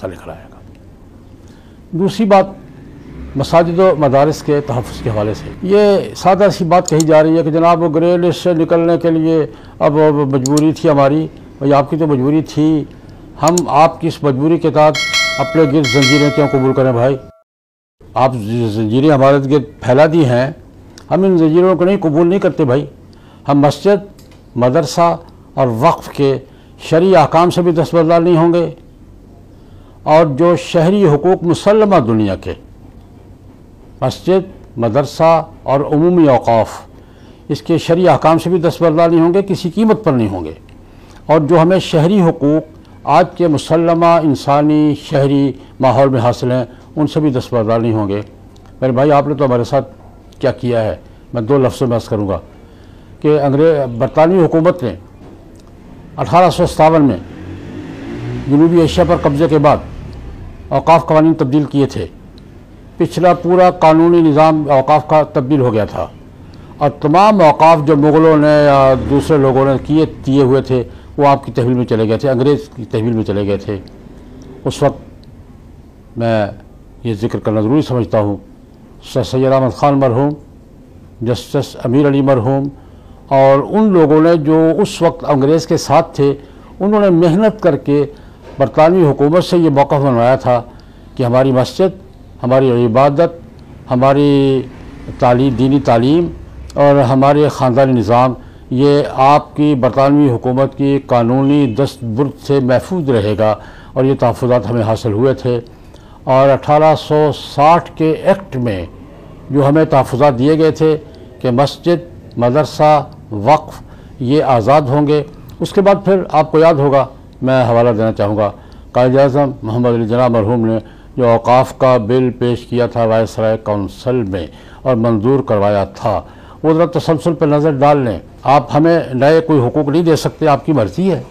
نکل آئے گا۔ دوسری بات مساجد و مدارس کے تحفظ کے حوالے سے یہ سادہ سی بات کہی جا رہی ہے کہ جناب وہ گرے لسٹ سے نکلنے کے لیے اب مجبوری تھی ہماری۔ بھائی آپ کی تو مجبوری تھی، ہم آپ کی اس مجبوری کے تحت اپنے گرد زنجیریں کیوں قبول کریں بھائی؟ آپ زنجیریں ہمارے گرد پھیلا دی ہیں، ہم ان زنجیروں کو نہیں قبول نہیں کرتے بھائی۔ ہم مسجد، مدرسہ اور وقف کے شرعی احکام سے بھی دستبردار نہیں ہوں گے، اور جو شہری حقوق مسلمہ دنیا کے مسجد، مدرسہ اور عمومی اوقاف اس کے شرعی احکام سے بھی دستبردار نہیں ہوں گے، کسی قیمت پر نہیں ہوں گے، اور جو ہمیں شہری حقوق آج کے مسلمہ انسانی شہری ماحول میں حاصل ہیں ان سے بھی دستبردار نہیں ہوں گے۔ میرے بھائی آپ نے تو ہمارے ساتھ کیا کیا ہے، میں دو لفظوں میں عرض کروں گا کہ برطانوی حکومت نے 1857 میں جنوبی ایشیا پر قبضے کے بعد اوقاف قوانین تبدیل کیے تھے۔ پچھلا پورا قانونی نظام اوقاف کا تبدیل ہو گیا تھا، اور تمام اوقاف جو مغلوں نے یا دوسرے لوگوں نے کیے ہوئے تھے وہ آپ کی تحویل میں چلے گئے تھے، انگریز کی تحویل میں چلے گئے تھے۔ اس وقت میں یہ ذکر کرنا ضروری سمجھتا ہوں، سر سید احمد خان مرحوم، جسٹس امیر علی مرحوم اور ان لوگوں نے جو اس وقت انگریز کے ساتھ تھے، انہوں نے محنت کر کے برطانوی حکومت سے یہ موقف منوایا تھا کہ ہماری مسجد، ہماری عبادت، ہماری دینی تعلیم اور ہمارے خاندانی نظام یہ آپ کی برطانوی حکومت کی قانونی دستبرد سے محفوظ رہے گا، اور یہ تحفظات ہمیں حاصل ہوئے تھے۔ اور 1860 کے ایکٹ میں جو ہمیں تحفظات دیے گئے تھے کہ مسجد، مدرسہ، وقف یہ آزاد ہوں گے۔ اس کے بعد پھر آپ کو یاد ہوگا، میں حوالہ دینا چاہوں گا، قائد اعظم محمد علی جناح مرحوم نے جو اوقاف کا بل پیش کیا تھا وائسرائے کونسل میں اور منظور کروایا تھا، وہ ذرا تسلسل پہ نظر ڈال لیں۔ آپ ہمیں نئے کوئی حقوق نہیں دے سکتے، آپ کی مرضی ہے۔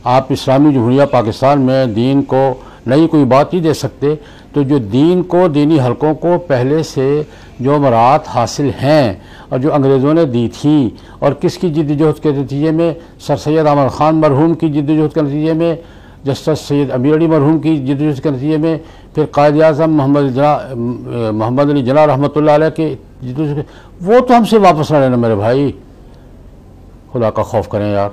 آپ اسلامی جمہوریہ پاکستان میں دین کو نئی کوئی بات نہیں دے سکتے، تو جو دین کو، دینی حلقوں کو پہلے سے جو مراعات حاصل ہیں اور جو انگریزوں نے دی تھی، اور کس کی جدوجہد کے نتیجے میں، سر سید احمد خان مرحوم کی جدوجہد کے نتیجے میں، جسٹس سید امیر علی مرحوم کی جدوجہد کے نتیجے میں، پھر قائد اعظم محمد علی جناح رحمۃ اللہ علیہ کے جدوجہد، وہ تو ہم سے واپس نہ لینا میرے بھائی، خدا کا خوف کریں یار۔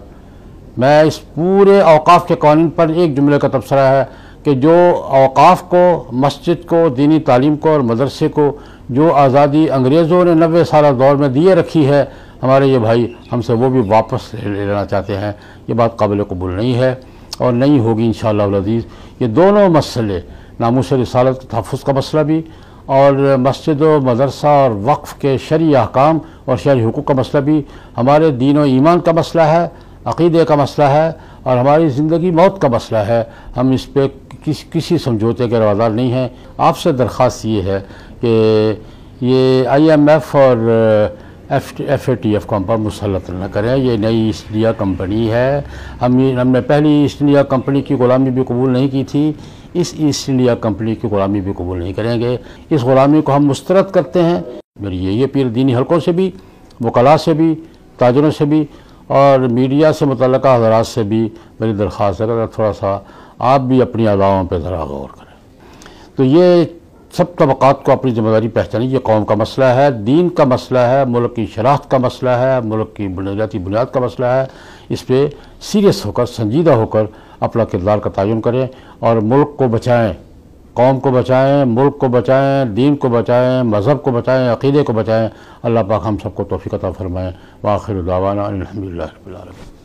میں اس پورے اوقاف کے قوانین پر ایک جملے کا تبصرہ ہے کہ جو اوقاف کو، مسجد کو، دینی تعلیم کو اور مدرسے کو جو آزادی انگریزوں نے 90 سالہ دور میں دیے رکھی ہے، ہمارے یہ بھائی ہم سے وہ بھی واپس لے لینا چاہتے ہیں۔ یہ بات قابل قبول نہیں ہے اور نہیں ہوگی انشاءاللہ العزیز۔ یہ دونوں مسئلے، ناموس رسالت کے تحفظ کا مسئلہ بھی اور مسجد و مدرسہ اور وقف کے شرعی احکام اور شرعی حقوق کا مسئلہ بھی ہمارے دین و ایمان کا مسئلہ ہے، عقیدے کا مسئلہ ہے اور ہماری زندگی موت کا مسئلہ ہے۔ ہم اس پہ کسی سمجھوتے کے روادار نہیں ہیں۔ آپ سے درخواست یہ ہے کہ یہ IMF اور FATF کو ہم پر مسلط نہ کریں۔ یہ نئی ایسٹ انڈیا کمپنی ہے، ہم نے پہلی ایسٹ انڈیا کمپنی کی غلامی بھی قبول نہیں کی تھی، اس ایسٹ انڈیا کمپنی کی غلامی بھی قبول نہیں کریں گے۔ اس غلامی کو ہم مسترد کرتے ہیں۔ میری یہ پیر دینی حلقوں سے بھی، وکلاء سے بھی، تاجروں سے بھی اور میڈیا سے متعلقہ حضرات سے بھی میری درخواست ہے کہ تھوڑا سا آپ بھی اپنی اداؤں پہ ذرا غور کریں۔ تو یہ سب طبقات کو اپنی ذمہ داری پہچانی، یہ قوم کا مسئلہ ہے، دین کا مسئلہ ہے، ملک کی شناخت کا مسئلہ ہے، ملک کی بنیادی بنیاد کا مسئلہ ہے۔ اس پہ سیریس ہو کر، سنجیدہ ہو کر اپنا کردار کا تعین کریں اور ملک کو بچائیں، قوم کو بچائیں، ملک کو بچائیں، دین کو بچائیں، مذہب کو بچائیں، عقیدے کو بچائیں۔ اللہ پاک ہم سب کو توفیق عطا فرمائیں۔ وآخر دعوانا الحمدللہ رب العالمین۔